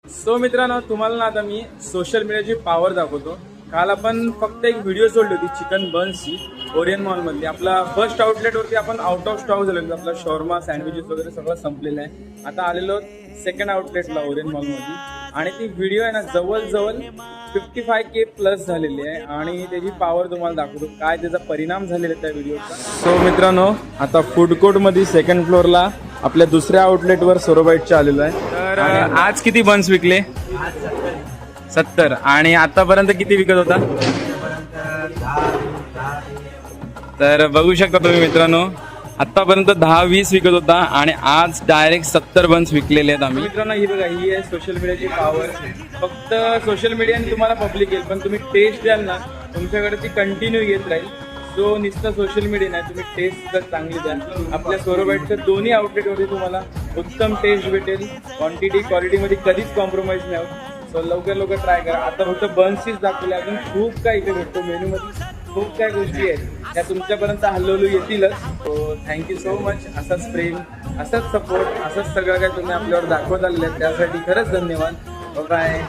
So मित्रांनो, तुम्हाला ना आता मी सोशल मीडियाची पॉवर दाखवतो. काल आपण फक्त एक व्हिडिओ सोडली होती चिकन बन्सची ओरियन मॉलमध्ये. आपला फर्स्ट आउटलेटवरती आपण आउट ऑफ स्टॉक झालेलो. आपला शॉर्मा सँडविचेस वगैरे सगळं संपलेलं आहे. आता आलेलो सेकंड आउटलेटला ओरियन मॉलमध्ये आणि ती व्हिडिओ आहे ना जवळजवळ 55K प्लस झालेली आहे आणि त्याची पॉवर तुम्हाला दाखवतो, काय त्याचा परिणाम झालेला आहे त्या व्हिडिओचा. सो मित्रांनो, आता फूड कोर्टमध्ये सेकंड फ्लोअरला आपल्या दुसऱ्या आउटलेटवर सोरोबाईटच्या आलेलो आहे. तर आज किती बन्स विकले? 70. आणि आतापर्यंत किती विकत होता? तर बघू शकता तुम्ही मित्रांनो, आतापर्यंत 10-20 विकत होता आणि आज डायरेक्ट 70 बन्स विकलेले आहेत आम्ही. मित्रांनो, ही बघा, ही आहे सोशल मीडियाची पॉवर. फक्त सोशल मीडियाने तुम्हाला पब्लिक येईल, पण तुम्ही टेस्ट द्याल ना, तुमच्याकडे ती कंटिन्यू येत राहील. सो नुसतं सोशल मीडिया नाही, तुम्ही टेस्ट जर चांगली द्या. आपल्या सोरोबाईटच्या दोन्ही आउटलेटवरती तुम्हाला उत्तम टेस्ट भेटेल. क्वांटिटी क्वालिटीमध्ये कधीच कॉम्प्रोमाइज नाही होत. सो लवकर ट्राय करा. आता फक्त बन्सचीच दाखवले, अजून खूप काही इथे भेटतो. मेन्यूमध्ये खूप काही गोष्टी आहेत त्या तुमच्यापर्यंत हळूहळू येतीलच. So thank you so much. असाच प्रेम, असाच सपोर्ट, असंच सगळं काय तुम्ही आपल्यावर दाखवत आलेले आहेत, त्यासाठी खरंच धन्यवाद. बाय.